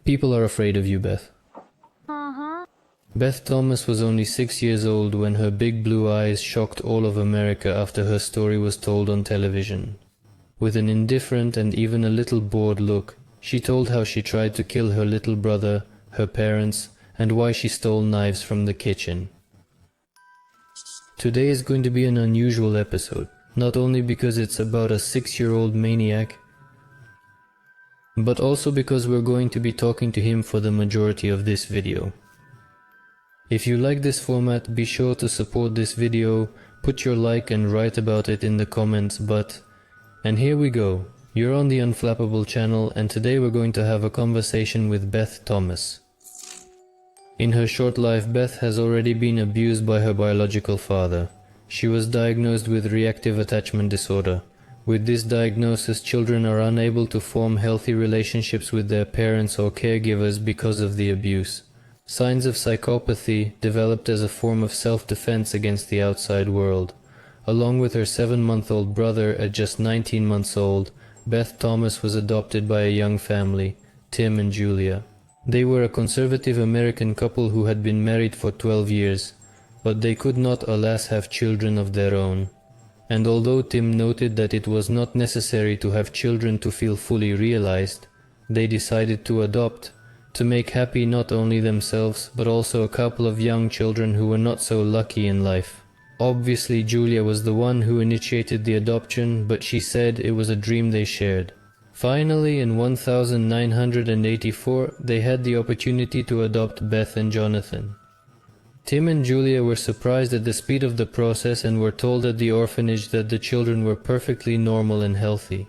People are afraid of you, Beth. Beth Thomas was only 6 years old when her big blue eyes shocked all of America after her story was told on television. With an indifferent and even a little bored look, she told how she tried to kill her little brother, her parents, and why she stole knives from the kitchen. Today is going to be an unusual episode, not only because it's about a 6-year-old maniac, but also because we're going to be talking to him for the majority of this video. If you like this format, be sure to support this video, put your like and write about it in the comments, and here we go. You're on the Unflappable channel, and today we're going to have a conversation with Beth Thomas. In her short life, Beth has already been abused by her biological father. She was diagnosed with reactive attachment disorder. With this diagnosis, children are unable to form healthy relationships with their parents or caregivers because of the abuse. Signs of psychopathy developed as a form of self-defense against the outside world. Along with her 7-month-old brother at just 19 months old, Beth Thomas was adopted by a young family, Tim and Julia. They were a conservative American couple who had been married for 12 years, but they could not, alas, have children of their own. And although Tim noted that it was not necessary to have children to feel fully realized, they decided to adopt, to make happy not only themselves, but also a couple of young children who were not so lucky in life. Obviously, Julia was the one who initiated the adoption, but she said it was a dream they shared. Finally, in 1984, they had the opportunity to adopt Beth and Jonathan. Tim and Julia were surprised at the speed of the process and were told at the orphanage that the children were perfectly normal and healthy.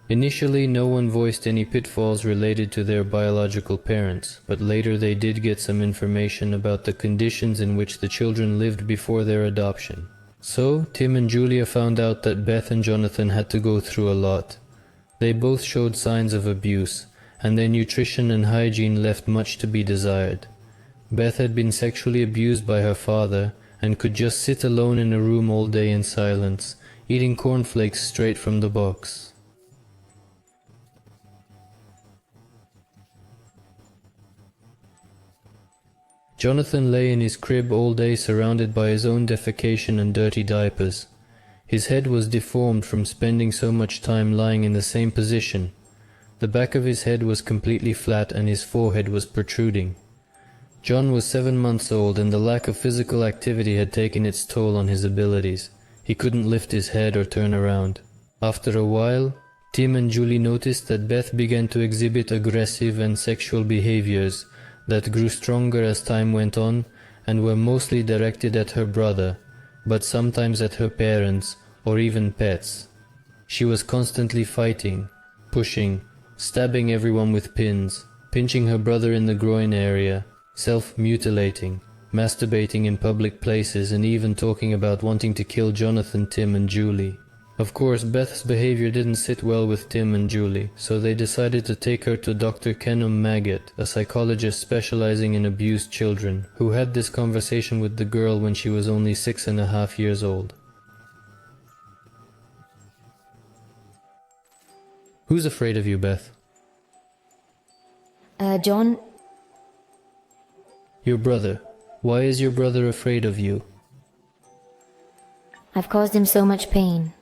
Initially, no one voiced any pitfalls related to their biological parents, but later they did get some information about the conditions in which the children lived before their adoption. So, Tim and Julia found out that Beth and Jonathan had to go through a lot. They both showed signs of abuse, and their nutrition and hygiene left much to be desired. Beth had been sexually abused by her father, and could just sit alone in a room all day in silence, eating cornflakes straight from the box. Jonathan lay in his crib all day surrounded by his own defecation and dirty diapers. His head was deformed from spending so much time lying in the same position. The back of his head was completely flat and his forehead was protruding. John was 7 months old and the lack of physical activity had taken its toll on his abilities. He couldn't lift his head or turn around. After a while, Tim and Julie noticed that Beth began to exhibit aggressive and sexual behaviors that grew stronger as time went on and were mostly directed at her brother, but sometimes at her parents or even pets. She was constantly fighting, pushing, stabbing everyone with pins, pinching her brother in the groin area, self-mutilating, masturbating in public places, and even talking about wanting to kill Jonathan, Tim, and Julie. Of course, Beth's behavior didn't sit well with Tim and Julie, so they decided to take her to Dr. Kenham Maggot, a psychologist specializing in abused children, who had this conversation with the girl when she was only 6.5 years old. Who's afraid of you, Beth? John. Your brother. Why is your brother afraid of you? I've caused him so much pain.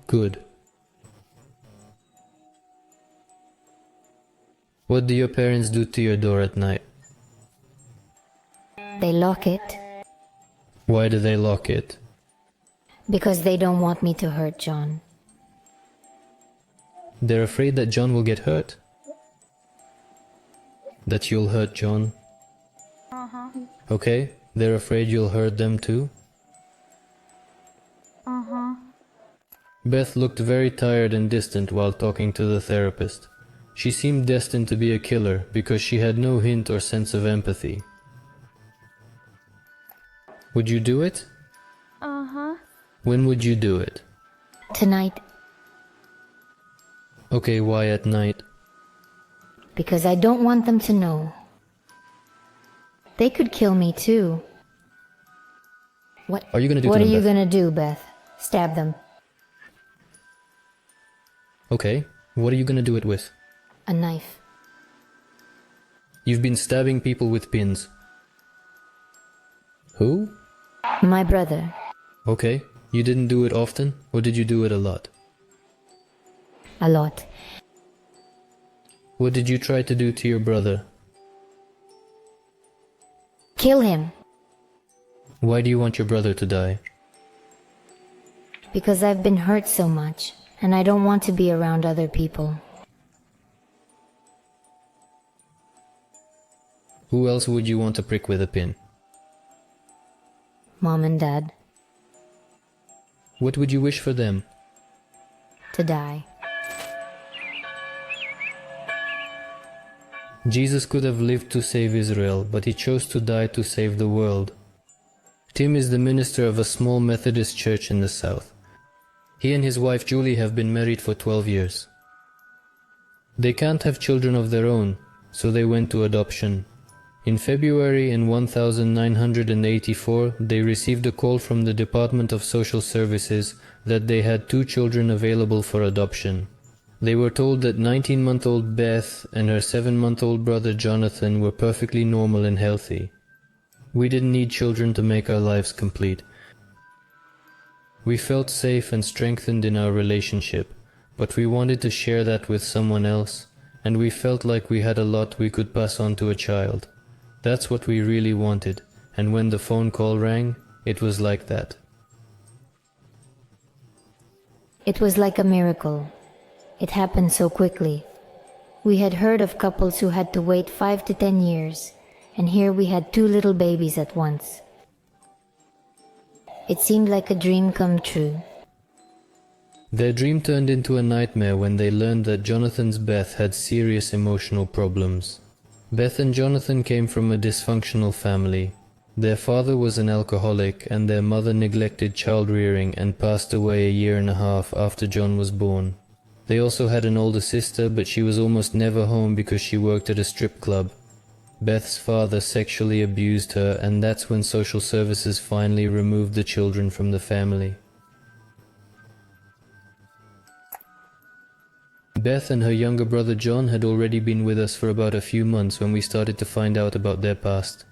Good. What do your parents do to your door at night? They lock it. Why do they lock it? Because they don't want me to hurt John. They're afraid that John will get hurt? That you'll hurt John? Okay, they're afraid you'll hurt them too? Beth looked very tired and distant while talking to the therapist. She seemed destined to be a killer because she had no hint or sense of empathy. Would you do it? When would you do it? Tonight. Okay, why at night? Because I don't want them to know. They could kill me too. What are you gonna do What to are them, you Beth? gonna do, Beth? Stab them. Okay, what are you gonna do it with? A knife. You've been stabbing people with pins. Who? My brother. Okay. You didn't do it often, or did you do it a lot? A lot. What did you try to do to your brother? Kill him. Why do you want your brother to die? Because I've been hurt so much, and I don't want to be around other people. Who else would you want to prick with a pin? Mom and Dad. What would you wish for them? To die. Jesus could have lived to save Israel, but he chose to die to save the world. Tim is the minister of a small Methodist church in the south. He and his wife Julie have been married for 12 years. They can't have children of their own, so they went to adoption. In February in 1984, they received a call from the Department of Social Services that they had 2 children available for adoption. They were told that 19-month-old Beth and her 7-month-old brother Jonathan were perfectly normal and healthy. We didn't need children to make our lives complete. We felt safe and strengthened in our relationship, but we wanted to share that with someone else, and we felt like we had a lot we could pass on to a child. That's what we really wanted, and when the phone call rang, it was like that. It was like a miracle. It happened so quickly. We had heard of couples who had to wait 5 to 10 years, and here we had 2 little babies at once. It seemed like a dream come true. Their dream turned into a nightmare when they learned that Jonathan's Beth had serious emotional problems. Beth and Jonathan came from a dysfunctional family. Their father was an alcoholic and their mother neglected child rearing and passed away a year and a half after John was born. They also had an older sister, but she was almost never home because she worked at a strip club. Beth's father sexually abused her, and that's when social services finally removed the children from the family. Beth and her younger brother John had already been with us for about a few months when we started to find out about their past.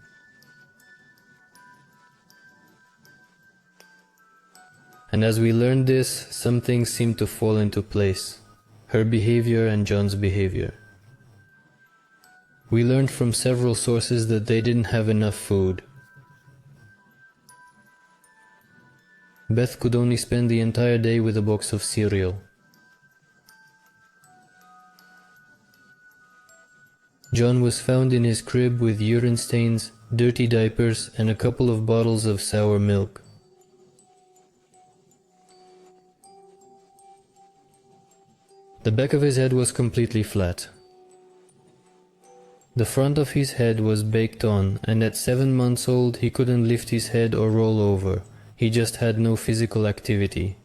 And as we learned this, some things seemed to fall into place. Her behavior and John's behavior. We learned from several sources that they didn't have enough food. Beth could only spend the entire day with a box of cereal. John was found in his crib with urine stains, dirty diapers, and a couple of bottles of sour milk. The back of his head was completely flat. The front of his head was baked on, and at 7 months old he couldn't lift his head or roll over. He just had no physical activity.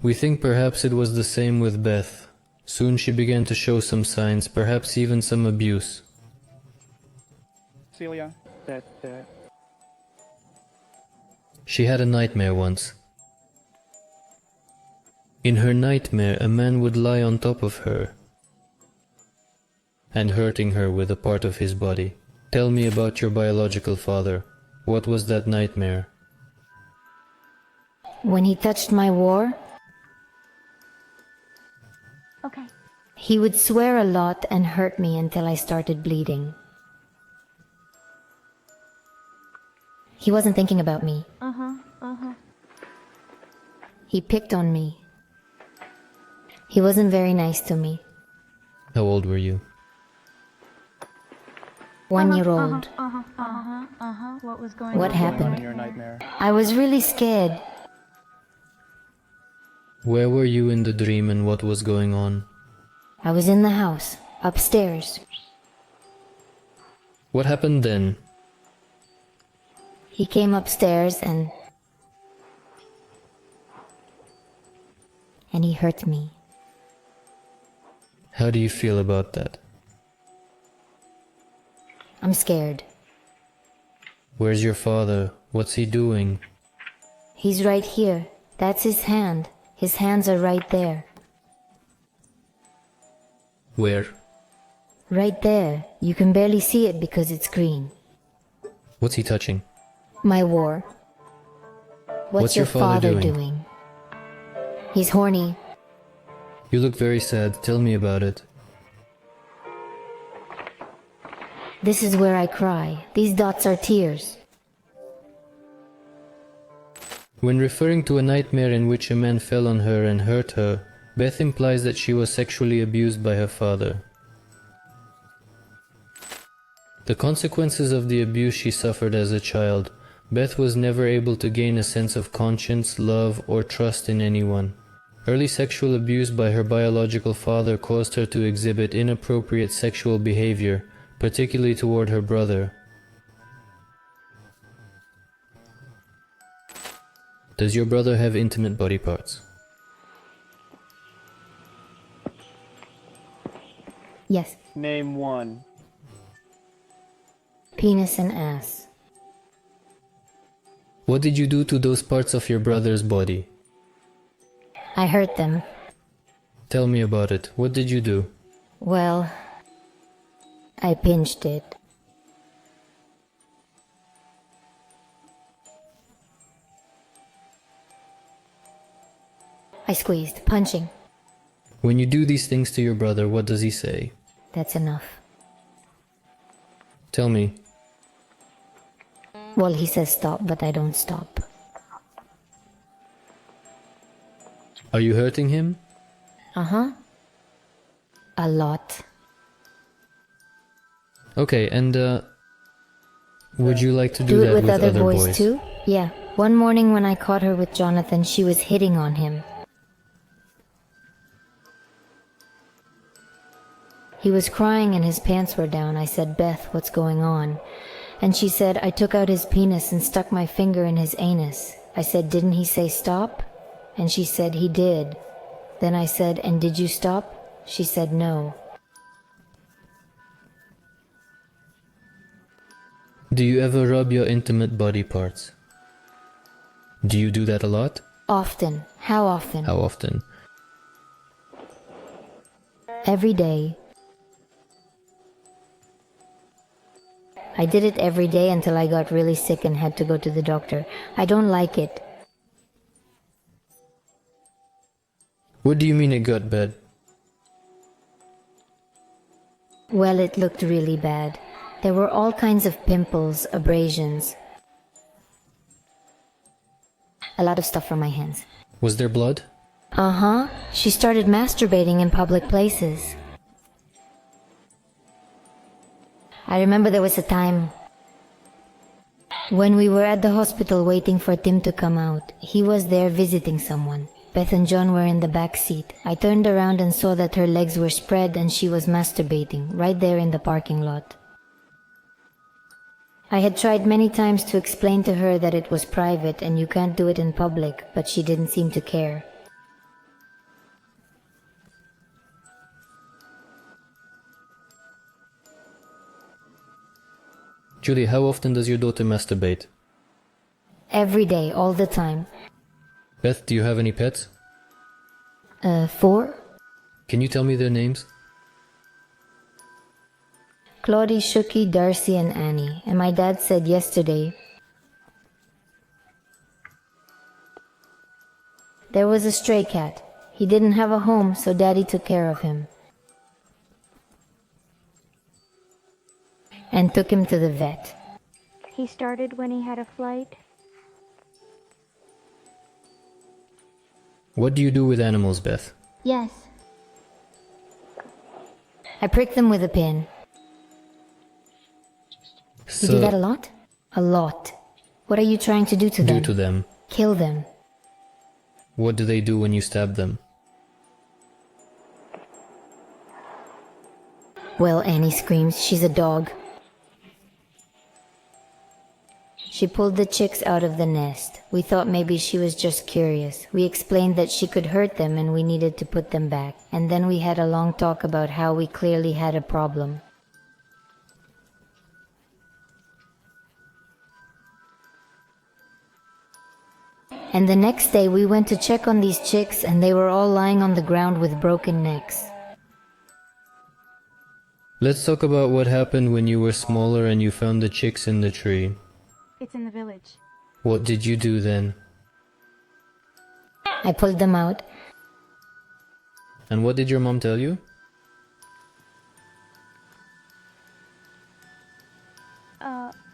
We think perhaps it was the same with Beth. Soon she began to show some signs, perhaps even some abuse. Celia, that She had a nightmare once. In her nightmare, a man would lie on top of her and hurting her with a part of his body. Tell me about your biological father. What was that nightmare? When he touched my war, Okay. he would swear a lot and hurt me until I started bleeding. He wasn't thinking about me. He picked on me. He wasn't very nice to me. How old were you? 1 year old. What was going What on? in happened? your nightmare. I was really scared. Where were you in the dream and what was going on? I was in the house, upstairs. What happened then? He came upstairs and he hurt me. How do you feel about that? I'm scared. Where's your father? What's he doing? He's right here. That's his hand. His hands are right there. Where? Right there. You can barely see it because it's green. What's he touching? My war. What's your father doing? doing? He's horny. You look very sad. Tell me about it. This is where I cry. These dots are tears. When referring to a nightmare in which a man fell on her and hurt her, Beth implies that she was sexually abused by her father. The consequences of the abuse she suffered as a child, Beth was never able to gain a sense of conscience, love, or trust in anyone. Early sexual abuse by her biological father caused her to exhibit inappropriate sexual behavior, particularly toward her brother. Does your brother have intimate body parts? Yes. Name one. Penis and ass. What did you do to those parts of your brother's body? I hurt them. Tell me about it. What did you do? Well, I pinched it. I squeezed, punching. When you do these things to your brother, what does he say? That's enough. Tell me. Well, he says stop, but I don't stop. Are you hurting him? Uh-huh. A lot. Okay, and would you like to do Do it that with other boys boys? too? Yeah. One morning when I caught her with Jonathan, she was hitting on him. He was crying and his pants were down. I said, Beth, what's going on? And she said, I took out his penis and stuck my finger in his anus. I said, didn't he say stop? And she said, he did. Then I said, and did you stop? She said, no. Do you ever rub your intimate body parts? Do you do that a lot? Often. How often? How often? Every day. I did it every day until I got really sick and had to go to the doctor. I don't like it. What do you mean it got bad? Well, it looked really bad. There were all kinds of pimples, abrasions. A lot of stuff from my hands. Was there blood? Uh-huh. She started masturbating in public places. I remember there was a time when we were at the hospital waiting for Tim to come out. He was there visiting someone. Beth and John were in the back seat. I turned around and saw that her legs were spread and she was masturbating right there in the parking lot. I had tried many times to explain to her that it was private and you can't do it in public, but she didn't seem to care. Julie, how often does your daughter masturbate? Every day, all the time. Beth, do you have any pets? 4? Can you tell me their names? Claudie, Shuki, Darcy, and Annie. And my dad said yesterday there was a stray cat. He didn't have a home, so Daddy took care of him. And took him to the vet. He started when he had a flight. What do you do with animals, Beth? Yes. I pricked them with a pin. You do that a lot? A lot. What are you trying to do to them? Do to them. Kill them. What do they do when you stab them? Well, Annie screams. She's a dog. She pulled the chicks out of the nest. We thought maybe she was just curious. We explained that she could hurt them and we needed to put them back. And then we had a long talk about how we clearly had a problem. And the next day we went to check on these chicks and they were all lying on the ground with broken necks. Let's talk about what happened when you were smaller and you found the chicks in the tree. It's in the village. What did you do then? I pulled them out. And what did your mom tell you?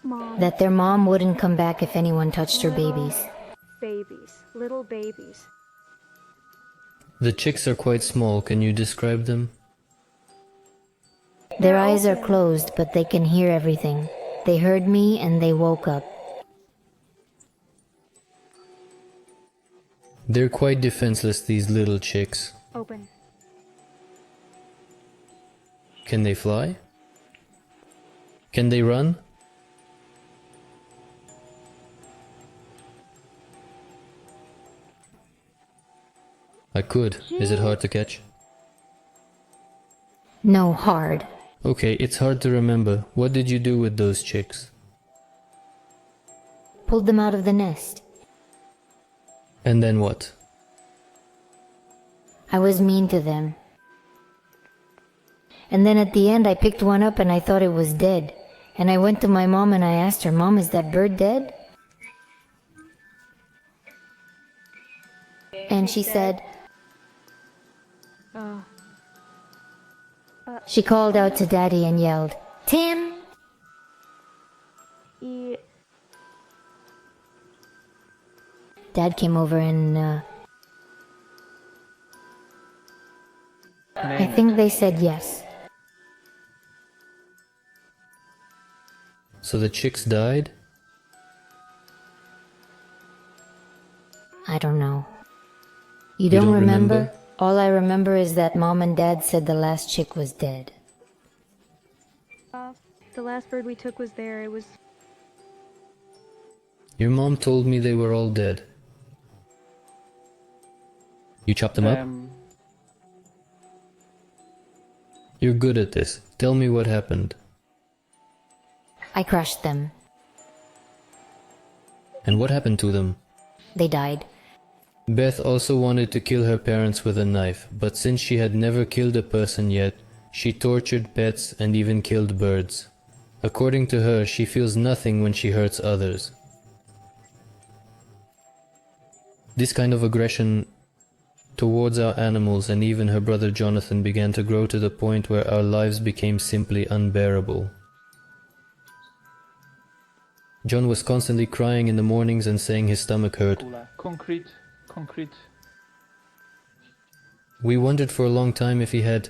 Mom. That their mom wouldn't come back if anyone touched her babies. Babies. Little babies. The chicks are quite small, can you describe them? Their eyes are closed, but they can hear everything. They heard me and they woke up. They're quite defenseless, these little chicks. Open. Can they fly? Can they run? I could. Is it hard to catch? No, hard. Okay, it's hard to remember. What did you do with those chicks? Pulled them out of the nest. And then what? I was mean to them. And then at the end I picked one up and I thought it was dead. And I went to my mom and I asked her, "Mom, is that bird dead?" And she said, she called out to Daddy and yelled, "Tim!" Dad came over and I think they said yes. So the chicks died? I don't know. You don't don't remember? remember? All I remember is that Mom and Dad said the last chick was dead. The last bird we took was there. It was... Your mom told me they were all dead. You chopped them up? You're good at this. Tell me what happened. I crushed them. And what happened to them? They died. Beth also wanted to kill her parents with a knife, but since she had never killed a person yet, she tortured pets and even killed birds. According to her, she feels nothing when she hurts others. This kind of aggression towards our animals and even her brother Jonathan began to grow to the point where our lives became simply unbearable. John was constantly crying in the mornings and saying his stomach hurt. Concrete. We wondered for a long time if he had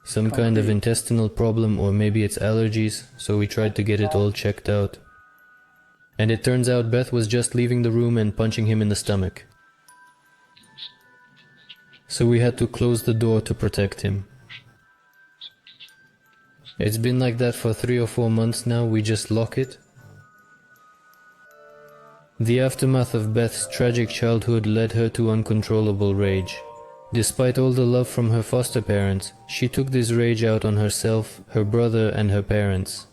some kind of intestinal problem or maybe it's allergies, so we tried to get it all checked out. And it turns out Beth was just leaving the room and punching him in the stomach. So we had to close the door to protect him. It's been like that for 3 or 4 months now, we just lock it. The aftermath of Beth's tragic childhood led her to uncontrollable rage. Despite all the love from her foster parents, she took this rage out on herself, her brother and her parents.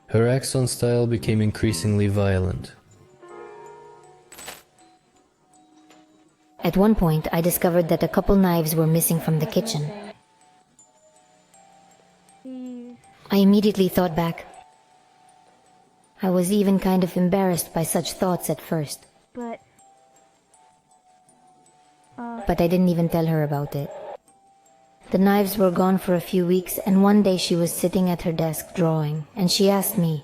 Her acts on style became increasingly violent. At one point, I discovered that a couple knives were missing from the kitchen. I immediately thought back. I was even kind of embarrassed by such thoughts at first. But I didn't even tell her about it. The knives were gone for a few weeks, and one day she was sitting at her desk drawing, and she asked me,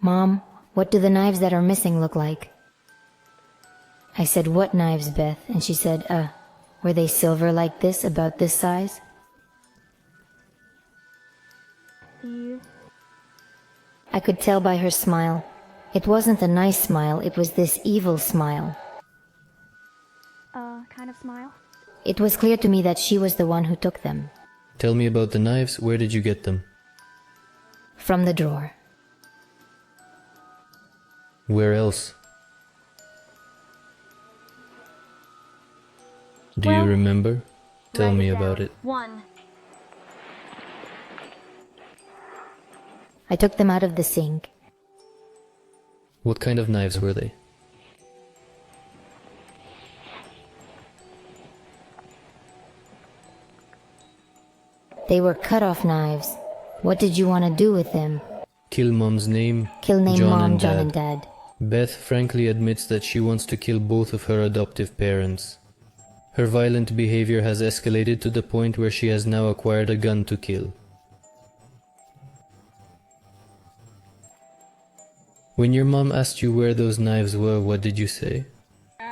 "Mom, what do the knives that are missing look like?" I said, "What knives, Beth?" And she said, were they silver like this, about this size?" I could tell by her smile. It wasn't a nice smile, it was this evil smile. Kind of smile? It was clear to me that she was the one who took them. Tell me about the knives, where did you get them? From the drawer. Where else? Do you remember? Tell me about it. 1. I took them out of the sink. What kind of knives were they? They were cut-off knives. What did you want to do with them? Kill Mom's name, Kill name John Mom, and John Dad. and Dad. Beth frankly admits that she wants to kill both of her adoptive parents. Her violent behavior has escalated to the point where she has now acquired a gun to kill. When your mom asked you where those knives were, what did you say?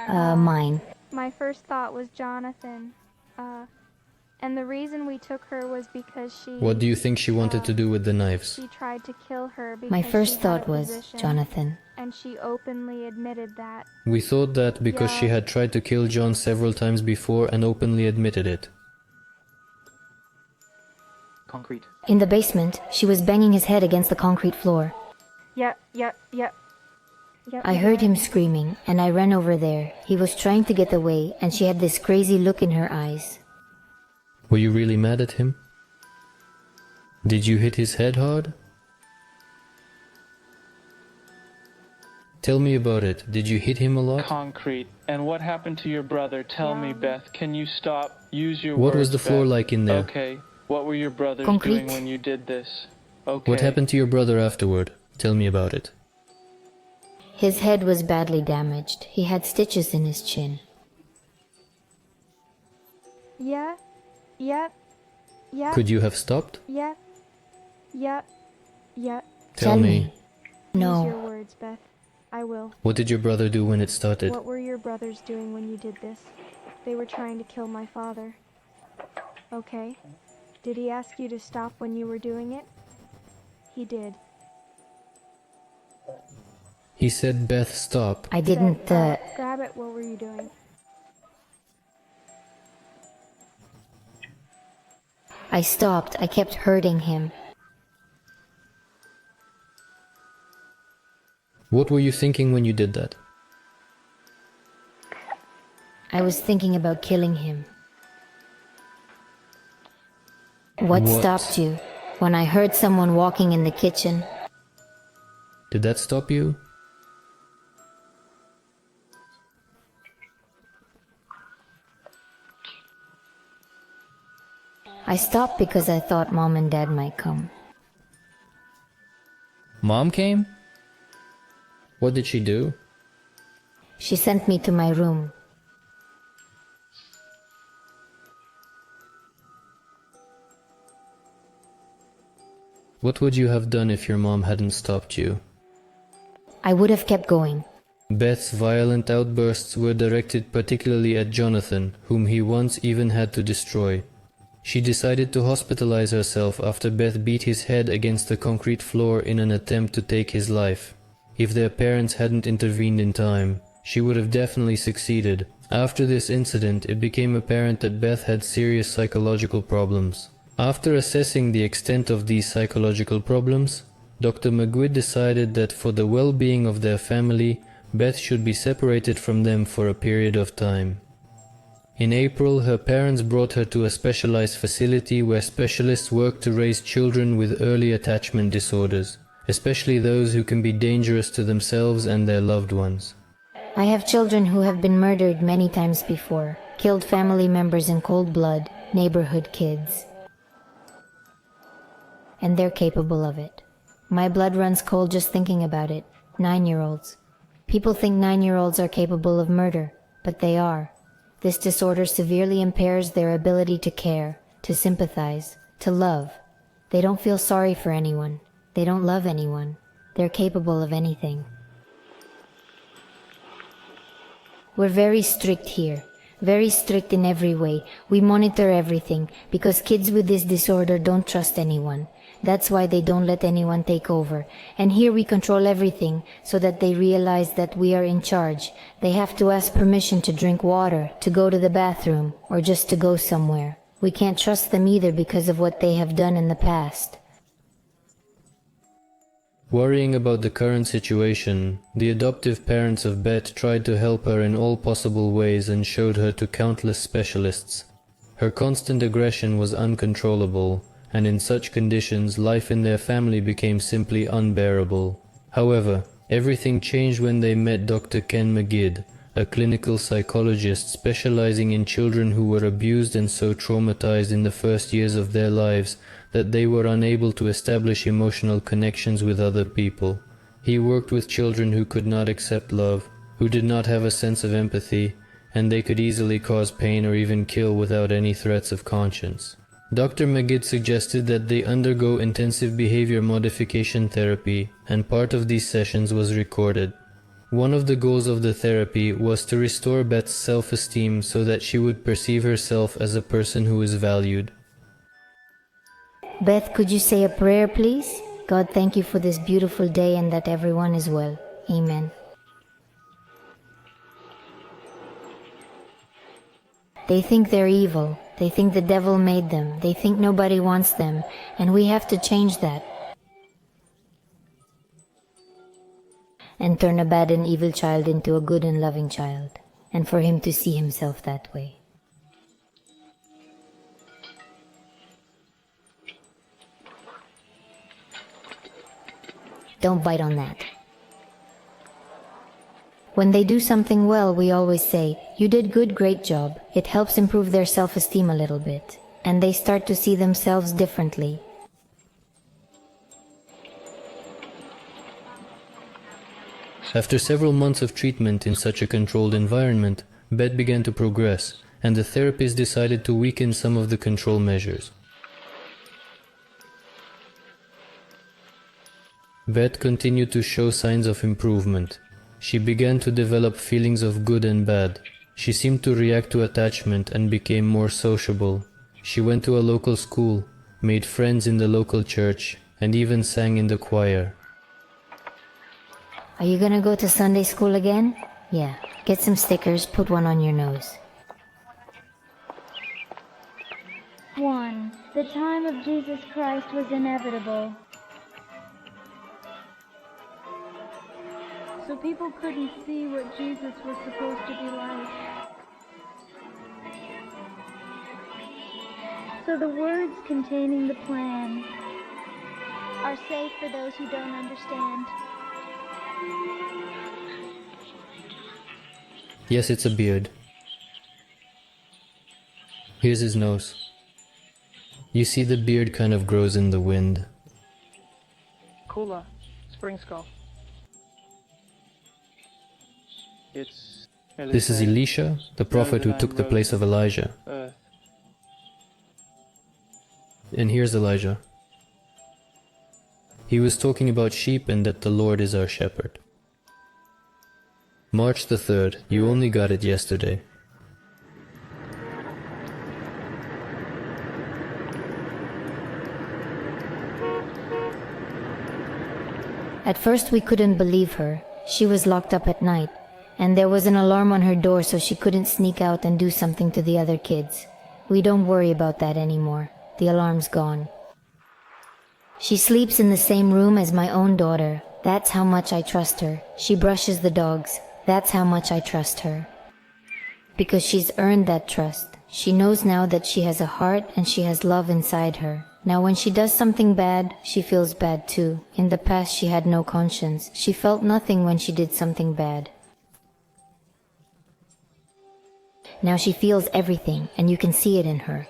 Mine. My first thought was Jonathan. And the reason we took her was because What do you think she wanted to do with the knives? she tried to kill her because My she first had thought a was position, Jonathan. and she openly admitted that. We thought that because she Yeah. had tried to kill John several times before and openly admitted it. Concrete. In the basement, she was banging his head against the concrete floor. Yep. I heard him screaming, and I ran over there. He was trying to get away, and she had this crazy look in her eyes. Were you really mad at him? Did you hit his head hard? Tell me about it. Did you hit him a lot? Concrete. And what happened to your brother? Tell me, Beth. Can you stop? Use your What words, was the floor Beth. like in there? Okay. What were your brothers Concrete. doing when you did this? Okay. What happened to your brother afterward? Tell me about it. His head was badly damaged. He had stitches in his chin. Yep. Could you have stopped? Yep. Tell me. Use No. your words, Beth. I will. What did your brother do when it started? What were your brothers doing when you did this? They were trying to kill my father. Okay. Did he ask you to stop when you were doing it? He did. He said, Beth, stop. I didn't, Grab it, what were you doing? I stopped. I kept hurting him. What were you thinking when you did that? I was thinking about killing him. What stopped you? When I heard someone walking in the kitchen. Did that stop you? I stopped because I thought Mom and Dad might come. Mom came? What did she do? She sent me to my room. What would you have done if your mom hadn't stopped you? I would have kept going. Beth's violent outbursts were directed particularly at Jonathan, whom he once even had to destroy. She decided to hospitalize herself after Beth beat his head against the concrete floor in an attempt to take his life. If their parents hadn't intervened in time, she would have definitely succeeded. After this incident, it became apparent that Beth had serious psychological problems. After assessing the extent of these psychological problems, Dr. McGuid decided that for the well-being of their family, Beth should be separated from them for a period of time. In April, her parents brought her to a specialized facility where specialists work to raise children with early attachment disorders, especially those who can be dangerous to themselves and their loved ones. I have children who have been murdered many times before, killed family members in cold blood, neighborhood kids. And they're capable of it. My blood runs cold just thinking about it. 9-year-olds. People think 9-year-olds are capable of murder, but they are. This disorder severely impairs their ability to care, to sympathize, to love. They don't feel sorry for anyone. They don't love anyone. They're capable of anything. We're very strict here. Very strict in every way. We monitor everything, because kids with this disorder don't trust anyone. That's why they don't let anyone take over. And here we control everything, so that they realize that we are in charge. They have to ask permission to drink water, to go to the bathroom, or just to go somewhere. We can't trust them either because of what they have done in the past. Worrying about the current situation, the adoptive parents of Beth tried to help her in all possible ways and showed her to countless specialists. Her constant aggression was uncontrollable, and in such conditions life in their family became simply unbearable. However, everything changed when they met Dr. Ken McGid, a clinical psychologist specializing in children who were abused and so traumatized in the first years of their lives that they were unable to establish emotional connections with other people. He worked with children who could not accept love, who did not have a sense of empathy, and they could easily cause pain or even kill without any threats of conscience. Dr. Magid suggested that they undergo intensive behavior modification therapy, and part of these sessions was recorded. One of the goals of the therapy was to restore Beth's self-esteem so that she would perceive herself as a person who is valued. Beth, could you say a prayer, please? God, thank you for this beautiful day and that everyone is well. Amen. They think they're evil. They think the devil made them. They think nobody wants them, and we have to change that. And turn a bad and evil child into a good and loving child, and for him to see himself that way. Don't bite on that. When they do something well, we always say, "You did good, great job." It helps improve their self-esteem a little bit, and they start to see themselves differently. After several months of treatment in such a controlled environment, Beth began to progress, and the therapist decided to weaken some of the control measures. Beth continued to show signs of improvement. She began to develop feelings of good and bad. She seemed to react to attachment and became more sociable. She went to a local school, made friends in the local church, and even sang in the choir. Are you gonna go to Sunday school again? Yeah. Get some stickers, put one on your nose. 1. The time of Jesus Christ was inevitable. So people couldn't see what Jesus was supposed to be like. So the words containing the plan Are safe for those who don't understand. Yes, it's a beard. Here's his nose. You see the beard kind of grows in the wind. Kula, spring skull. This is Elisha, the prophet who took the place of Elijah. And here's Elijah. He was talking about sheep and that the Lord is our shepherd. March the 3rd, you only got it yesterday. At first we couldn't believe her. She was locked up at night, and there was an alarm on her door so she couldn't sneak out and do something to the other kids. We don't worry about that anymore. The alarm's gone. She sleeps in the same room as my own daughter. That's how much I trust her. She brushes the dogs. That's how much I trust her. Because she's earned that trust. She knows now that she has a heart and she has love inside her. Now when she does something bad, she feels bad too. In the past she had no conscience. She felt nothing when she did something bad. Now she feels everything, and you can see it in her.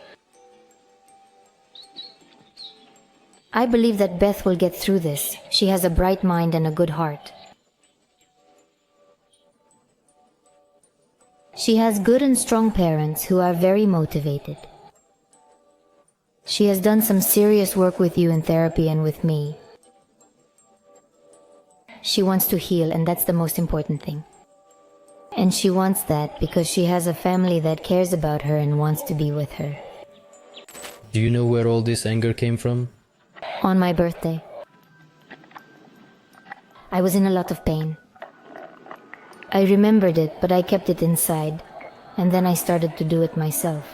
I believe that Beth will get through this. She has a bright mind and a good heart. She has good and strong parents who are very motivated. She has done some serious work with you in therapy and with me. She wants to heal, and that's the most important thing. And she wants that because she has a family that cares about her and wants to be with her. Do you know where all this anger came from? On my birthday, I was in a lot of pain. I remembered it, but I kept it inside, and then I started to do it myself.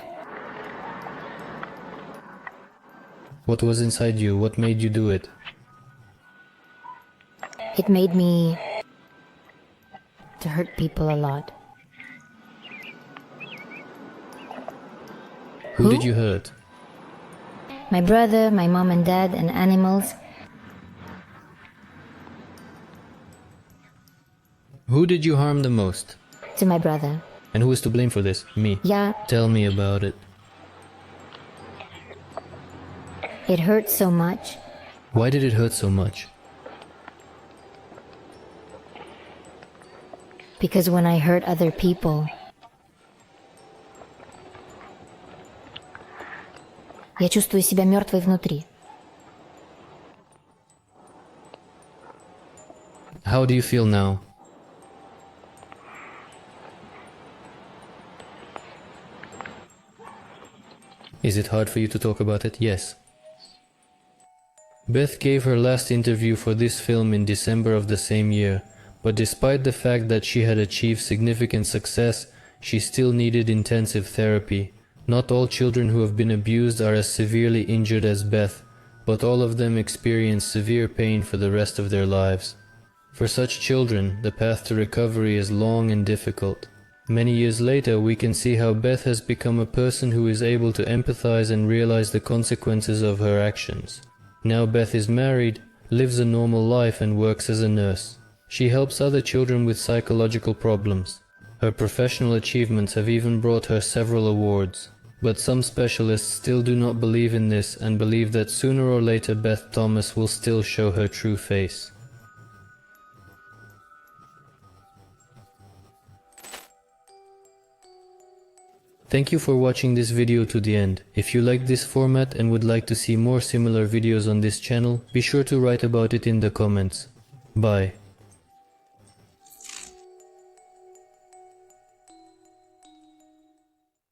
What was inside you? What made you do it? It made me to hurt people a lot. Who did you hurt? My brother, my mom and dad, and animals. Who did you harm the most? To my brother. And who is to blame for this? Me. Yeah, Tell me about it. it hurt so much. Why did it hurt so much? Because when I hurt other people, я чувствую себя мертвой внутри. How do you feel now? Is it hard for you to talk about it? Yes. Beth gave her last interview for this film in December of the same year, but despite the fact that she had achieved significant success, she still needed intensive therapy. Not all children who have been abused are as severely injured as Beth, but all of them experience severe pain for the rest of their lives. For such children, the path to recovery is long and difficult. Many years later, we can see how Beth has become a person who is able to empathize and realize the consequences of her actions. Now Beth is married, lives a normal life and works as a nurse. She helps other children with psychological problems. Her professional achievements have even brought her several awards. But some specialists still do not believe in this and believe that sooner or later Beth Thomas will still show her true face. Thank you for watching this video to the end. If you liked this format and would like to see more similar videos on this channel, be sure to write about it in the comments. Bye.